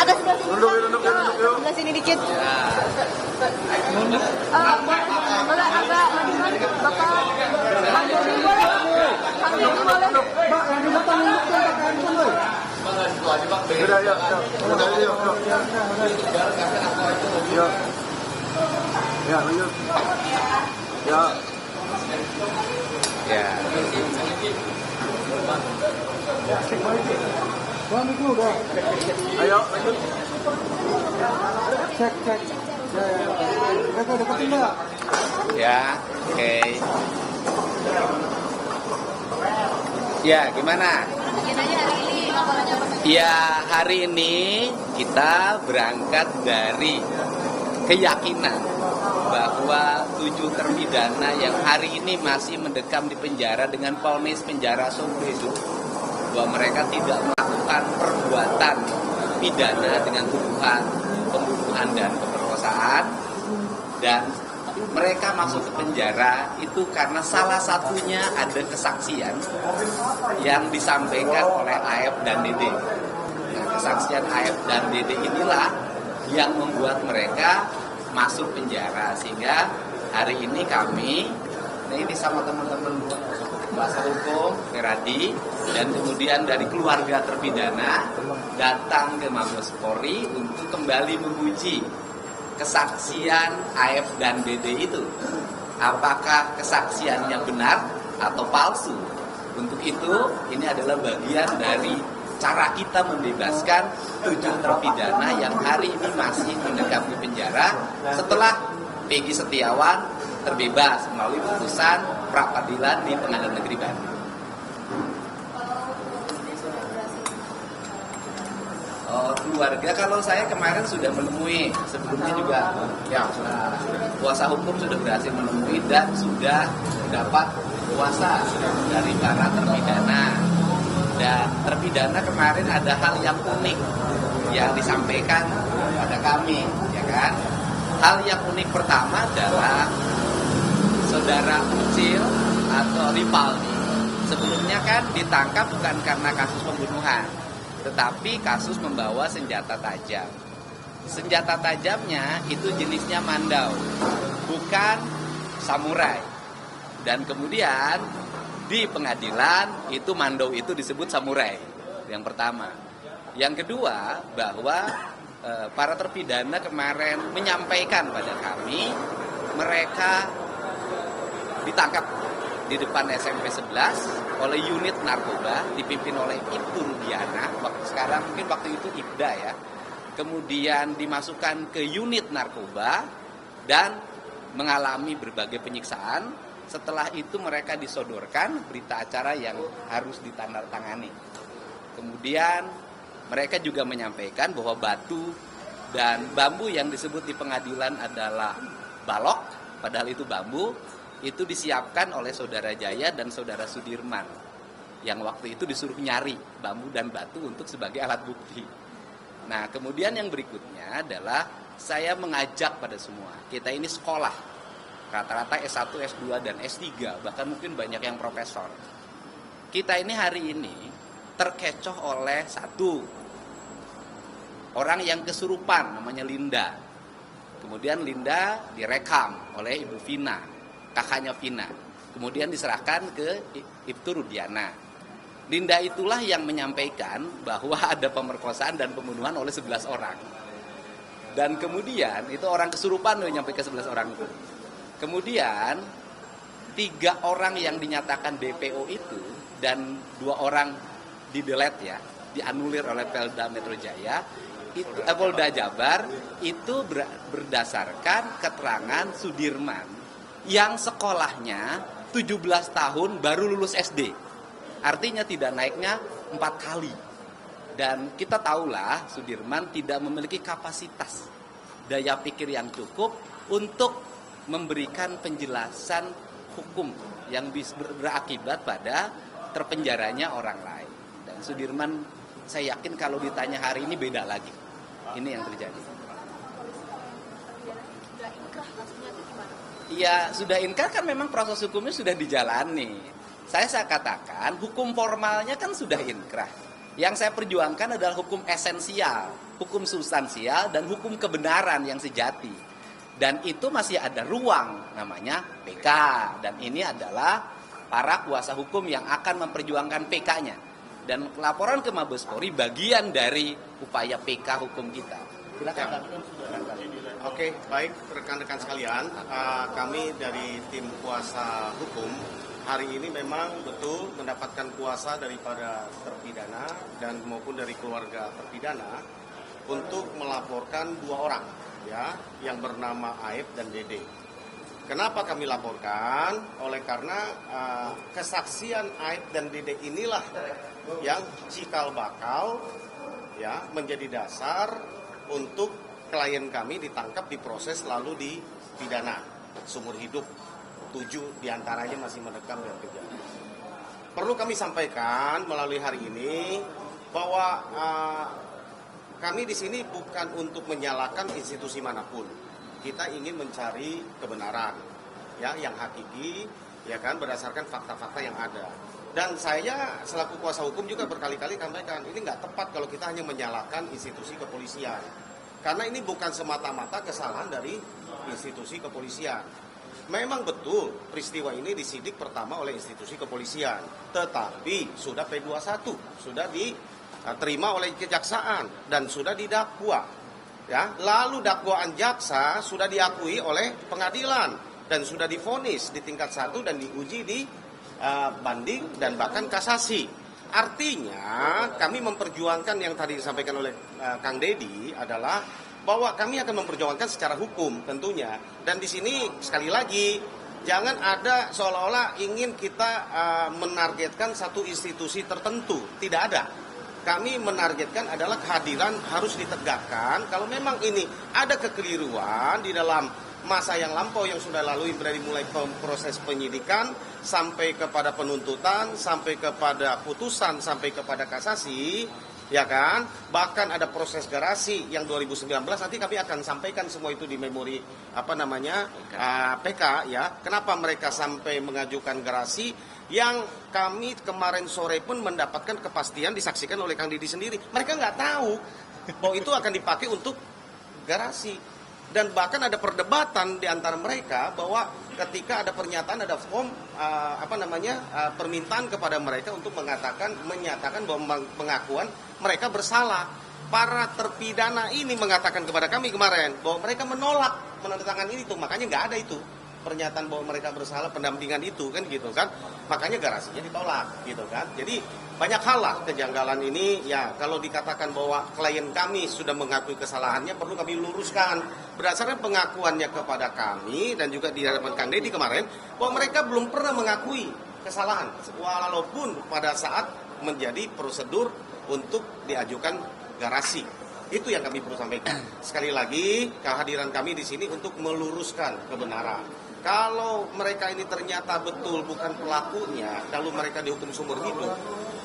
atas sebelah sini. Duduk yuk. Sebelah sini dikit. Boleh agak majuan Bapak. Bang Jody boleh. Bang Jody boleh. Mbak, yang di depan untuk pakai handphone, Boy. Udah, yuk. Yuk. Ya, lanjut. Ya. Bang, mikro udah. Ayo, lanjut. Cek. Deketin, Mbak. Ya, oke. Ya, gimana? Ya, hari ini kita berangkat dari keyakinan bahwa 7 terpidana yang hari ini masih mendekam di penjara dengan vonis penjara seumur hidup, bahwa mereka tidak melakukan perbuatan pidana dengan tuduhan pembunuhan dan pemerkosaan, dan mereka masuk ke penjara itu karena salah satunya ada kesaksian yang disampaikan oleh AF dan Dede. Nah, kesaksian AF dan Dede inilah yang membuat mereka masuk penjara, sehingga hari ini kami, ini sama teman-teman kuasa hukum Feradi dan kemudian dari keluarga terpidana datang ke Mabes Polri untuk kembali menguji kesaksian AF dan Dede itu, apakah kesaksiannya benar atau palsu. Untuk itu, ini adalah bagian dari cara kita membebaskan 7 terpidana yang hari ini masih mendekam di penjara setelah Peggy Setiawan terbebas melalui putusan pra-peradilan di Pengadilan Negeri Bandung. Keluarga, kalau saya kemarin sudah menemui, sebelumnya juga ya kuasa hukum sudah berhasil menemui dan sudah dapat kuasa dari para terpidana. Dan terpidana kemarin ada hal yang unik yang disampaikan pada kami, ya kan? Hal yang unik pertama adalah saudara Ucil atau Ripaldi sebelumnya kan ditangkap bukan karena kasus pembunuhan, tetapi kasus membawa senjata tajam. Senjata tajamnya itu jenisnya mandau, bukan samurai. Dan kemudian di pengadilan itu mandau itu disebut samurai. Yang pertama. Yang kedua, bahwa para terpidana kemarin menyampaikan pada kami mereka ditangkap di depan SMP 11 oleh unit narkoba dipimpin oleh Ibtu Rudiana, sekarang mungkin waktu itu Ibda ya. Kemudian dimasukkan ke unit narkoba dan mengalami berbagai penyiksaan. Setelah itu mereka disodorkan berita acara yang harus ditandatangani. Kemudian mereka juga menyampaikan bahwa batu dan bambu yang disebut di pengadilan adalah balok, padahal itu bambu. Itu disiapkan oleh saudara Jaya dan saudara Sudirman yang waktu itu disuruh nyari bambu dan batu untuk sebagai alat bukti. Nah, kemudian yang berikutnya adalah saya mengajak pada semua, kita ini sekolah rata-rata S1, S2 dan S3, bahkan mungkin banyak yang profesor. Kita ini hari ini terkecoh oleh satu orang yang kesurupan namanya Linda. Kemudian Linda direkam oleh Ibu Vina, kakaknya Vina, kemudian diserahkan ke Ibtu Rudiana. Linda itulah yang menyampaikan bahwa ada pemerkosaan dan pembunuhan oleh 11 orang. Dan kemudian itu orang kesurupan yang nyampe ke 11 orang itu. Kemudian 3 orang yang dinyatakan DPO itu dan 2 orang di-delete ya, dianulir oleh Polda Metro Jaya, Polda Jabar itu berdasarkan keterangan Sudirman yang sekolahnya 17 tahun baru lulus SD. Artinya tidak naiknya 4 kali. Dan kita tahulah Sudirman tidak memiliki kapasitas daya pikir yang cukup untuk memberikan penjelasan hukum yang berakibat pada terpenjaranya orang lain. Dan Sudirman saya yakin kalau ditanya hari ini beda lagi. Ini yang terjadi. Ya sudah inkrah kan memang proses hukumnya sudah dijalani. Saya katakan hukum formalnya kan sudah inkrah. Yang saya perjuangkan adalah hukum esensial, hukum substansial, dan hukum kebenaran yang sejati. Dan itu masih ada ruang, namanya PK. Dan ini adalah para kuasa hukum yang akan memperjuangkan PK-nya. Dan laporan ke Mabes Polri bagian dari upaya PK hukum kita. Silakan. Oke, baik rekan-rekan sekalian, kami dari tim kuasa hukum hari ini memang betul mendapatkan kuasa daripada terpidana dan maupun dari keluarga terpidana untuk melaporkan 2 orang ya yang bernama Aib dan Dede. Kenapa kami laporkan? Oleh karena kesaksian Aib dan Dede inilah yang cikal bakal ya menjadi dasar untuk klien kami ditangkap, diproses, lalu dipidana seumur hidup. 7 diantaranya masih mendekam dengan penjara. Perlu kami sampaikan melalui hari ini bahwa kami di sini bukan untuk menyalahkan institusi manapun. Kita ingin mencari kebenaran, ya, yang hakiki, ya kan, berdasarkan fakta-fakta yang ada. Dan saya selaku kuasa hukum juga berkali-kali sampaikan, ini nggak tepat kalau kita hanya menyalahkan institusi kepolisian. Karena ini bukan semata-mata kesalahan dari institusi kepolisian. Memang betul peristiwa ini disidik pertama oleh institusi kepolisian, tetapi sudah P21, sudah diterima oleh kejaksaan dan sudah didakwa. Ya, lalu dakwaan jaksa sudah diakui oleh pengadilan dan sudah divonis di tingkat 1 dan diuji di banding dan bahkan kasasi. Artinya kami memperjuangkan yang tadi disampaikan oleh Kang Dedi adalah bahwa kami akan memperjuangkan secara hukum tentunya. Dan di sini sekali lagi jangan ada seolah-olah ingin kita menargetkan satu institusi tertentu. Tidak ada. Kami menargetkan adalah kehadiran harus ditegakkan. Kalau memang ini ada kekeliruan di dalam masa yang lampau yang sudah lalui dari mulai proses penyidikan sampai kepada penuntutan, sampai kepada putusan, sampai kepada kasasi, ya kan? Bahkan ada proses garasi yang 2019 nanti kami akan sampaikan semua itu di memori PK ya. Kenapa mereka sampai mengajukan garasi? Yang kami kemarin sore pun mendapatkan kepastian disaksikan oleh Kang Didi sendiri. Mereka nggak tahu bahwa itu akan dipakai untuk garasi. Dan bahkan ada perdebatan di antara mereka bahwa ketika ada pernyataan, ada form permintaan kepada mereka untuk menyatakan bahwa pengakuan mereka bersalah. Para terpidana ini mengatakan kepada kami kemarin bahwa mereka menolak menandatangani itu, makanya nggak ada itu pernyataan bahwa mereka bersalah, pendampingan itu kan gitu kan, makanya garasinya ditolak gitu kan. Jadi banyak hal lah kejanggalan ini ya. Kalau dikatakan bahwa klien kami sudah mengakui kesalahannya, perlu kami luruskan berdasarkan pengakuannya kepada kami dan juga di hadapan Kang Dedi kemarin bahwa mereka belum pernah mengakui kesalahan walaupun pada saat menjadi prosedur untuk diajukan garasi. Itu yang kami perlu sampaikan. Sekali lagi, kehadiran kami di sini untuk meluruskan kebenaran. Kalau mereka ini ternyata betul bukan pelakunya, lalu mereka dihukum seumur hidup,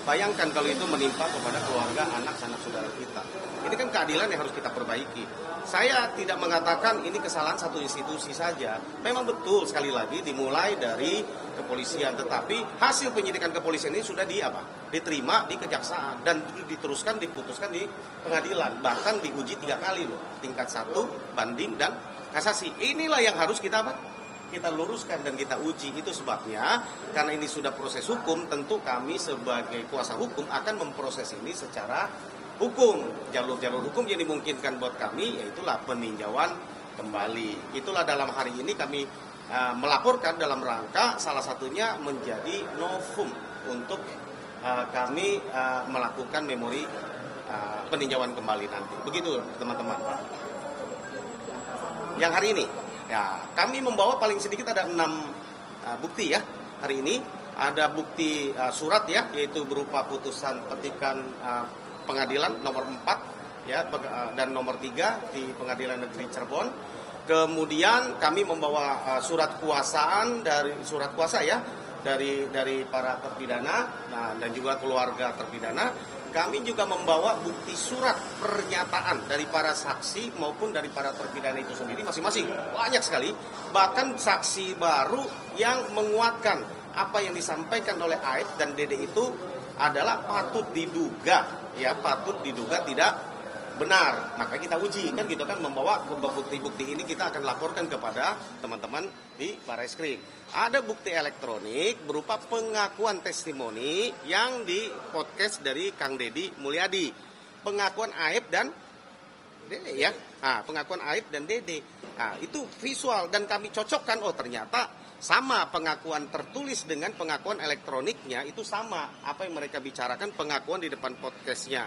bayangkan kalau itu menimpa kepada keluarga, anak, sanak saudara kita. Ini kan keadilan yang harus kita perbaiki. Saya tidak mengatakan ini kesalahan satu institusi saja. Memang betul sekali lagi dimulai dari kepolisian, tetapi hasil penyidikan kepolisian ini sudah diterima di kejaksaan dan diteruskan diputuskan di pengadilan, bahkan diuji 3 kali loh, tingkat 1, banding dan kasasi. Inilah yang harus kita luruskan dan kita uji. Itu sebabnya karena ini sudah proses hukum, tentu kami sebagai kuasa hukum akan memproses ini secara hukum. Jalur-jalur hukum yang dimungkinkan buat kami yaitulah peninjauan kembali. Itulah dalam hari ini kami melaporkan dalam rangka salah satunya menjadi novum untuk kami melakukan memori peninjauan kembali nanti. Begitu teman-teman. Yang hari ini ya, kami membawa paling sedikit ada 6 bukti ya. Hari ini ada bukti surat ya, yaitu berupa putusan petikan pengadilan nomor 4 ya dan nomor 3 di Pengadilan Negeri Cirebon. Kemudian kami membawa surat kuasaan surat kuasa ya dari para terpidana dan juga keluarga terpidana. Kami juga membawa bukti surat pernyataan dari para saksi maupun dari para terpidana itu sendiri masing-masing. Banyak sekali. Bahkan saksi baru yang menguatkan apa yang disampaikan oleh Aib dan Dede itu adalah patut diduga ya patut diduga tidak benar. Maka kita uji kan gitu kan, membawa bukti-bukti ini kita akan laporkan kepada teman-teman di Barreskrim. Ada bukti elektronik berupa pengakuan testimoni yang di podcast dari Kang Deddy Mulyadi. Pengakuan Aib dan Dede ya. Nah, pengakuan Aib dan Dede. Nah, itu visual dan kami cocokkan, oh ternyata sama pengakuan tertulis dengan pengakuan elektroniknya itu sama. Apa yang mereka bicarakan pengakuan di depan podcastnya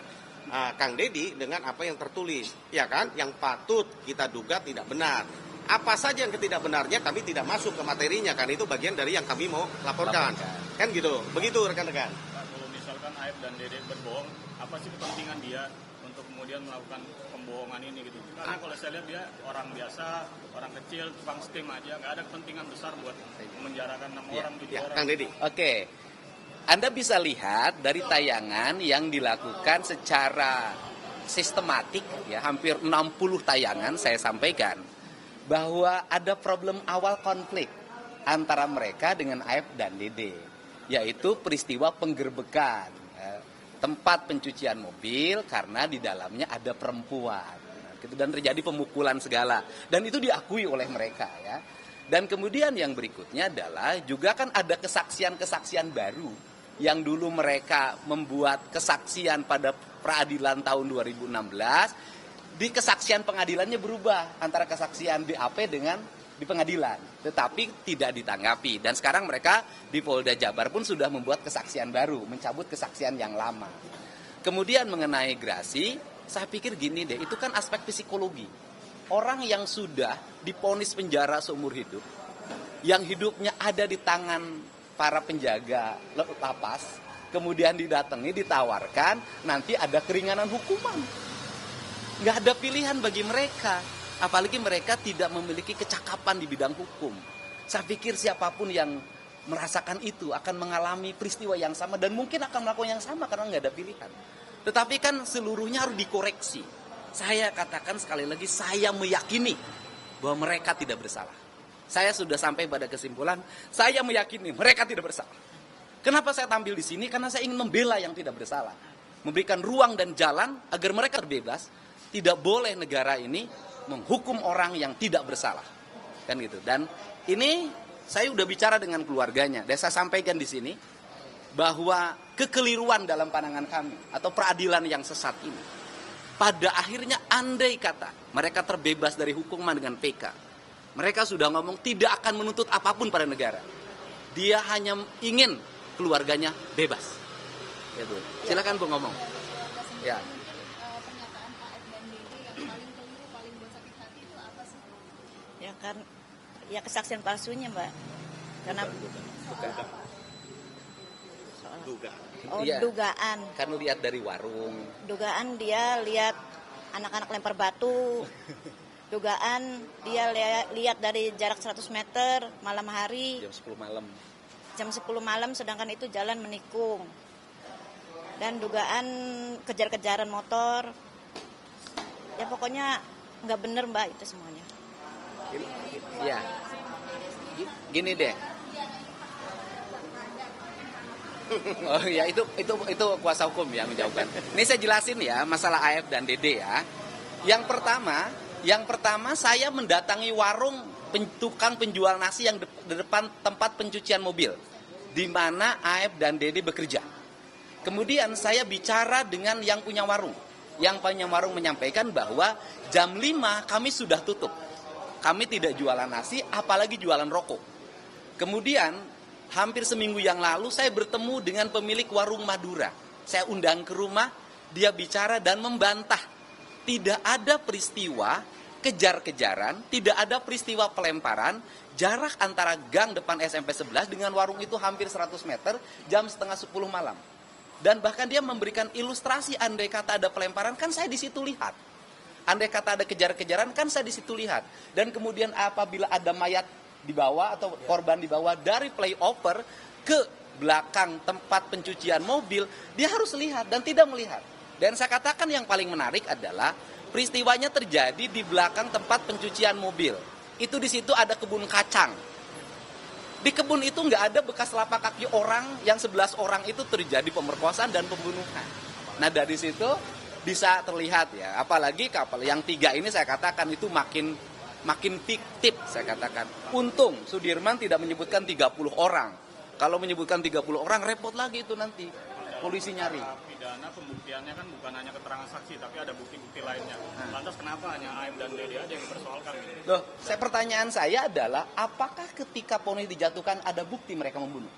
Kang Deddy dengan apa yang tertulis, ya kan? Yang patut kita duga tidak benar. Apa saja yang ketidakbenarnya kami tidak masuk ke materinya, kan itu bagian dari yang kami mau laporkan. Kan gitu. Begitu rekan-rekan. Kalau misalkan Aib dan Dede berbohong, apa sih kepentingan dia untuk kemudian melakukan pembohongan ini gitu? Karena kalau saya lihat dia orang biasa, orang kecil, tukang steam aja, nggak ada kepentingan besar buat memenjarakan 6 orang, 7 orang. Kang Deddy. Oke. Anda bisa lihat dari tayangan yang dilakukan secara sistematik ya, hampir 60 tayangan saya sampaikan bahwa ada problem awal konflik antara mereka dengan Aib dan Dede, yaitu peristiwa penggerbekan tempat pencucian mobil karena di dalamnya ada perempuan gitu, dan terjadi pemukulan segala, dan itu diakui oleh mereka ya. Dan kemudian yang berikutnya adalah juga kan ada kesaksian-kesaksian baru yang dulu mereka membuat kesaksian pada peradilan tahun 2016, di kesaksian pengadilannya berubah antara kesaksian BAP dengan di pengadilan, tetapi tidak ditanggapi. Dan sekarang mereka di Polda Jabar pun sudah membuat kesaksian baru, mencabut kesaksian yang lama. Kemudian mengenai Grasi, saya pikir gini deh, itu kan aspek psikologi. Orang yang sudah divonis penjara seumur hidup, yang hidupnya ada di tangan para penjaga lapas, kemudian didatangi, ditawarkan, nanti ada keringanan hukuman. Nggak ada pilihan bagi mereka. Apalagi mereka tidak memiliki kecakapan di bidang hukum. Saya pikir siapapun yang merasakan itu akan mengalami peristiwa yang sama dan mungkin akan melakukan yang sama karena nggak ada pilihan. Tetapi kan seluruhnya harus dikoreksi. Saya katakan sekali lagi, saya meyakini bahwa mereka tidak bersalah. Saya sudah sampai pada kesimpulan, saya meyakini mereka tidak bersalah. Kenapa saya tampil di sini? Karena saya ingin membela yang tidak bersalah. Memberikan ruang dan jalan agar mereka terbebas. Tidak boleh negara ini menghukum orang yang tidak bersalah. Kan gitu. Dan ini saya udah bicara dengan keluarganya. Dan saya sampaikan di sini bahwa kekeliruan dalam pandangan kami atau peradilan yang sesat ini, pada akhirnya andai kata mereka terbebas dari hukuman dengan PK, mereka sudah ngomong tidak akan menuntut apapun pada negara. Dia hanya ingin keluarganya bebas. Gitu. Silakan Bu ngomong. Ya. Pernyataan Pak Aib dan Dede yang paling keliru, paling buat sakit hati itu apa sih? Ya kan, ya kesaksian palsunya Mbak. Karena Duga. dugaan. Kan lihat dari warung. Dugaan dia lihat anak-anak lempar batu. Dugaan dia lihat dari jarak 100 meter malam hari. Jam 10 malam. Jam 10 malam sedangkan itu jalan menikung. Dan dugaan kejar-kejaran motor. Ya pokoknya nggak bener Mbak itu semuanya. Ya. Gini deh. Oh ya, itu kuasa hukum yang menjawabkan. Ini saya jelasin ya masalah Aib dan Dede ya. Yang pertama saya mendatangi warung tukang penjual nasi yang di depan tempat pencucian mobil, di mana Aib dan Dede bekerja. Kemudian saya bicara dengan yang punya warung. Yang punya warung menyampaikan bahwa jam 5 kami sudah tutup. Kami tidak jualan nasi, apalagi jualan rokok. Kemudian hampir seminggu yang lalu saya bertemu dengan pemilik warung Madura. Saya undang ke rumah, dia bicara dan membantah. Tidak ada peristiwa kejar-kejaran, tidak ada peristiwa pelemparan. Jarak antara gang depan SMP 11 dengan warung itu hampir 100 meter, jam setengah 10 malam. Dan bahkan dia memberikan ilustrasi, andai kata ada pelemparan, kan saya di situ lihat. Andai kata ada kejar-kejaran, kan saya di situ lihat. Dan kemudian apabila ada mayat di bawah atau korban di bawah dari flyover ke belakang tempat pencucian mobil, dia harus lihat dan tidak melihat. Dan saya katakan yang paling menarik adalah peristiwanya terjadi di belakang tempat pencucian mobil. Itu di situ ada kebun kacang. Di kebun itu nggak ada bekas telapak kaki orang, yang 11 orang itu terjadi pemerkosaan dan pembunuhan. Nah dari situ bisa terlihat ya, apalagi kapal yang 3 ini saya katakan itu makin fiktif saya katakan. Untung Sudirman tidak menyebutkan 30 orang. Kalau menyebutkan 30 orang repot lagi itu nanti polisi nyari. Pidana pembuktiannya kan bukan hanya keterangan saksi, tapi ada bukti-bukti lainnya. Lantas kenapa hanya AF dan DD aja yang dipersoalkan? Loh, pertanyaan saya adalah apakah ketika vonis dijatuhkan ada bukti mereka membunuh?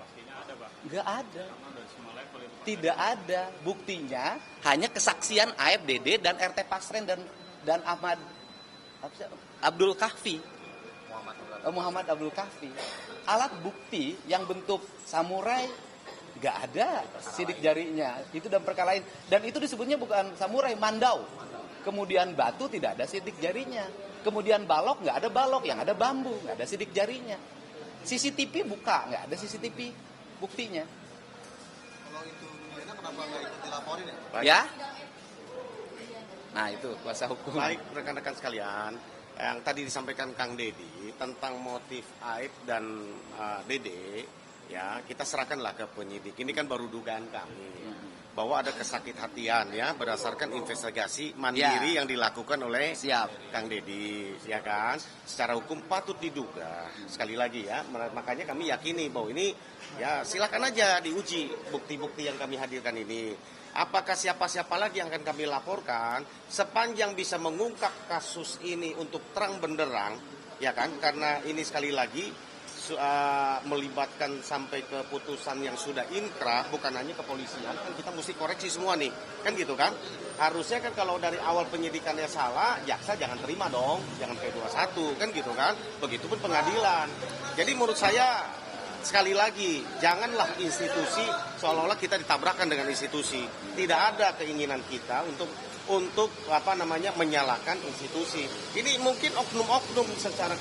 Pastinya ada, Pak. Nggak ada. Karena dari semua level itu. Tidak ada buktinya, hanya kesaksian AF, DD dan RT Pasren dan Ahmad Abdul Kahfi. Muhammad Abdul Kahfi. Alat bukti yang bentuk samurai nggak ada sidik jarinya. Itu dan perkara lain. Dan itu disebutnya bukan samurai, mandau. Kemudian batu tidak ada sidik jarinya. Kemudian balok nggak ada balok, yang ada bambu, nggak ada sidik jarinya. CCTV buka, nggak ada CCTV buktinya. Kalau itu Rudiana kenapa nggak ikut dilaporin ya? Ya? Nah itu kuasa hukum. Baik rekan-rekan sekalian, yang tadi disampaikan Kang Dedi tentang motif Aib dan Dede, ya kita serahkanlah ke penyidik. Ini kan baru dugaan kami bahwa ada kesakit-hatian ya berdasarkan investigasi mandiri yang dilakukan oleh Kang Dedi, ya kan? Secara hukum patut diduga. Sekali lagi ya, makanya kami yakini bahwa ini ya silakan aja diuji bukti-bukti yang kami hadirkan ini. Apakah siapa-siapa lagi yang akan kami laporkan sepanjang bisa mengungkap kasus ini untuk terang benderang, ya kan? Karena ini sekali lagi melibatkan sampai ke putusan yang sudah inkrah, bukan hanya kepolisian, kan kita mesti koreksi semua nih, kan gitu kan? Harusnya kan kalau dari awal penyidikannya salah, jaksa jangan terima dong, jangan P21, kan gitu kan? Begitupun pengadilan. Jadi menurut saya sekali lagi, janganlah institusi seolah-olah kita ditabrakkan dengan institusi. Tidak ada keinginan kita untuk menyalahkan institusi. Ini mungkin oknum-oknum secara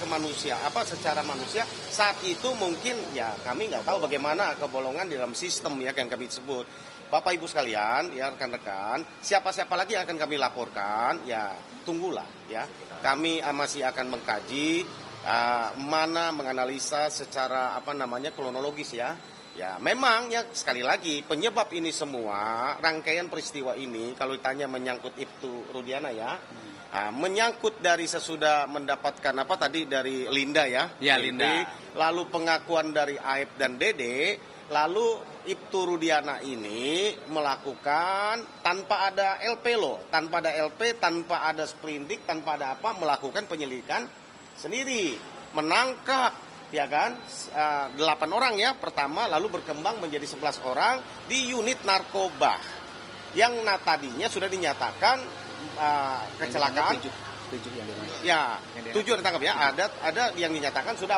secara manusia saat itu mungkin ya kami nggak tahu bagaimana kebolongan dalam sistem ya yang kami sebut. Bapak Ibu sekalian, ya rekan-rekan, siapa-siapa lagi yang akan kami laporkan, ya tunggulah ya. Kami masih akan mengkaji menganalisa secara kronologis ya. Ya, memang ya sekali lagi penyebab ini semua rangkaian peristiwa ini kalau ditanya menyangkut Ibtu Rudiana ya, menyangkut dari sesudah mendapatkan dari Linda ya, Linda. Lalu pengakuan dari Aib dan Dede, lalu Ibtu Rudiana ini melakukan tanpa ada LP tanpa ada LP, tanpa ada sprindik, tanpa ada melakukan penyelidikan sendiri, menangkap ya kan 8 orang ya pertama, lalu berkembang menjadi 11 orang di unit narkoba yang tadinya sudah dinyatakan kecelakaan 7 yang ditangkap ya, ada yang dinyatakan sudah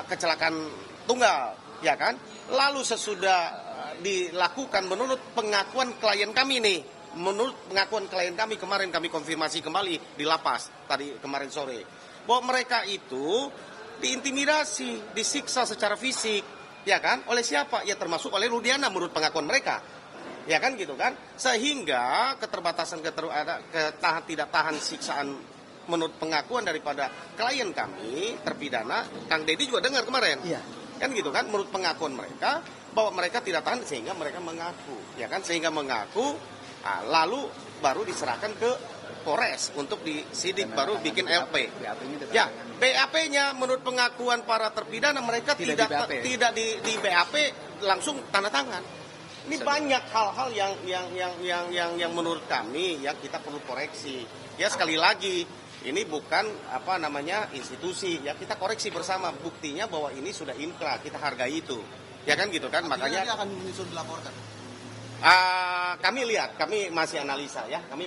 kecelakaan tunggal ya kan, lalu sesudah dilakukan menurut pengakuan klien kami nih, kemarin kami konfirmasi kembali di lapas tadi kemarin sore bahwa mereka itu diintimidasi, disiksa secara fisik, ya kan? Oleh siapa? Ya termasuk oleh Rudiana menurut pengakuan mereka. Ya kan gitu kan? Sehingga keterbatasan tidak tahan siksaan menurut pengakuan daripada klien kami, terpidana, Kang Dedi juga dengar kemarin. Iya. Kan gitu kan? Menurut pengakuan mereka bahwa mereka tidak tahan sehingga mereka mengaku, ya kan? Sehingga mengaku, lalu baru diserahkan ke Polres untuk disidik, baru bikin LP. Ya, BAP-nya menurut pengakuan para terpidana mereka tidak di BAP langsung tanda tangan. Ini banyak hal-hal yang menurut kami yang kita perlu koreksi. Ya sekali lagi, ini bukan institusi. Ya kita koreksi bersama, buktinya bahwa ini sudah inkrah, kita hargai itu. Ya kan gitu kan, makanya akan menyusun dilaporkan. Kami lihat, kami masih analisa ya, kami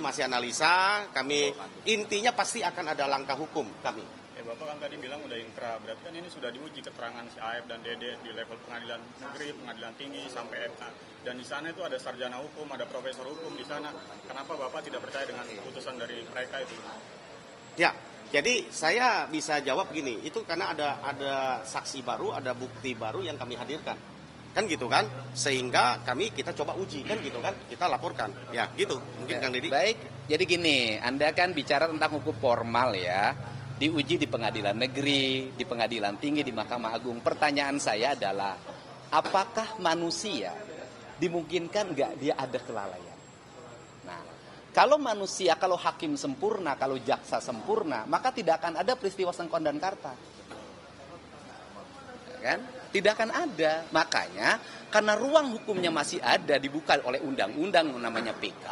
intinya pasti akan ada langkah hukum kami. Bapak kan tadi bilang udah inkrah, berarti kan ini sudah diuji keterangan si Aib dan Dede di level pengadilan negeri, pengadilan tinggi sampai MK, dan di sana itu ada sarjana hukum, ada profesor hukum di sana. Kenapa Bapak tidak percaya dengan keputusan dari mereka itu? Ya, jadi saya bisa jawab gini, itu karena ada saksi baru, ada bukti baru yang kami hadirkan. Kan gitu kan, sehingga kita coba uji, kan gitu kan, kita laporkan, ya gitu, mungkin Kang Dedi. Baik, jadi gini, Anda kan bicara tentang hukum formal ya, diuji di pengadilan negeri, di pengadilan tinggi, di Mahkamah Agung. Pertanyaan saya adalah, apakah manusia dimungkinkan nggak dia ada kelalaian. Nah, kalau manusia, kalau hakim sempurna, kalau jaksa sempurna, maka tidak akan ada peristiwa Sengkon dan Karta. Kan? Tidak akan ada. Makanya karena ruang hukumnya masih ada dibuka oleh undang-undang namanya PK,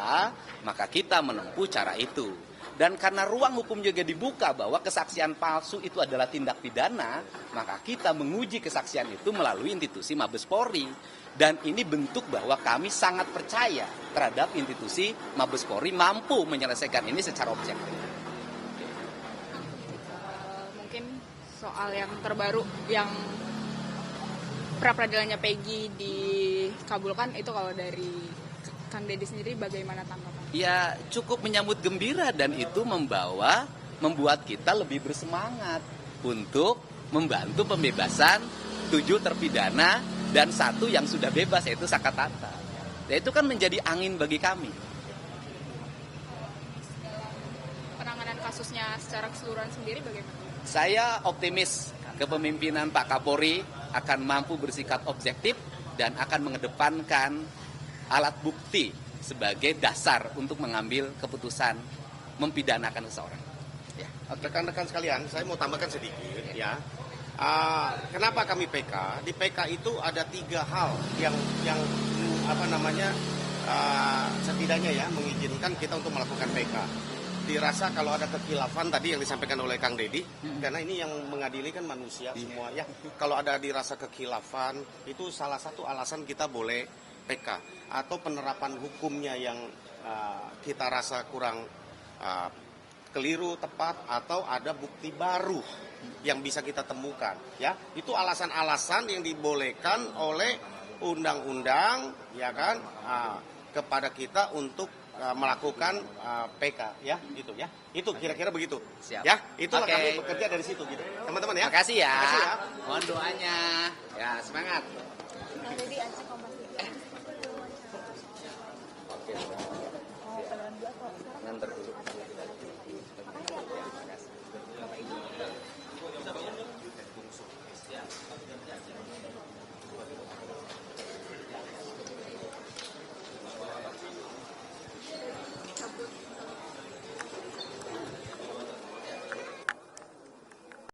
maka kita menempuh cara itu. Dan karena ruang hukum juga dibuka bahwa kesaksian palsu itu adalah tindak pidana, maka kita menguji kesaksian itu melalui institusi Mabes Polri. Dan ini bentuk bahwa kami sangat percaya terhadap institusi Mabes Polri mampu menyelesaikan ini secara objektif. Mungkin soal yang terbaru yang pra-peradilannya Peggy dikabulkan itu, kalau dari Kang Deddy sendiri bagaimana tanggapan? Ya cukup menyambut gembira, dan itu membuat kita lebih bersemangat untuk membantu pembebasan 7 terpidana dan 1 yang sudah bebas, yaitu Sakatata. Ya, itu kan menjadi angin bagi kami. Penanganan kasusnya secara keseluruhan sendiri bagaimana? Saya optimis kepemimpinan Pak Kapolri akan mampu bersikap objektif dan akan mengedepankan alat bukti sebagai dasar untuk mengambil keputusan mempidanakan seseorang. Ya, rekan-rekan sekalian, saya mau tambahkan sedikit ya. Kenapa kami PK? Di PK itu ada 3 hal yang setidaknya ya mengizinkan kita untuk melakukan PK. Dirasa kalau ada kekhilafan tadi yang disampaikan oleh Kang Deddy, karena ini yang mengadili kan manusia semua ya. Kalau ada dirasa kekhilafan, itu salah satu alasan kita boleh PK, atau penerapan hukumnya yang kita rasa kurang keliru, tepat, atau ada bukti baru yang bisa kita temukan ya. Itu alasan-alasan yang dibolehkan oleh undang-undang ya kan kepada kita untuk melakukan PK ya, gitu ya. Itu kira-kira begitu. Siap. Ya, itulah kami bekerja dari situ gitu. Teman-teman ya. Makasih ya. Makasih ya. Mohon doanya. Ya, semangat. Kang Deddy, Kompas TV. Oke.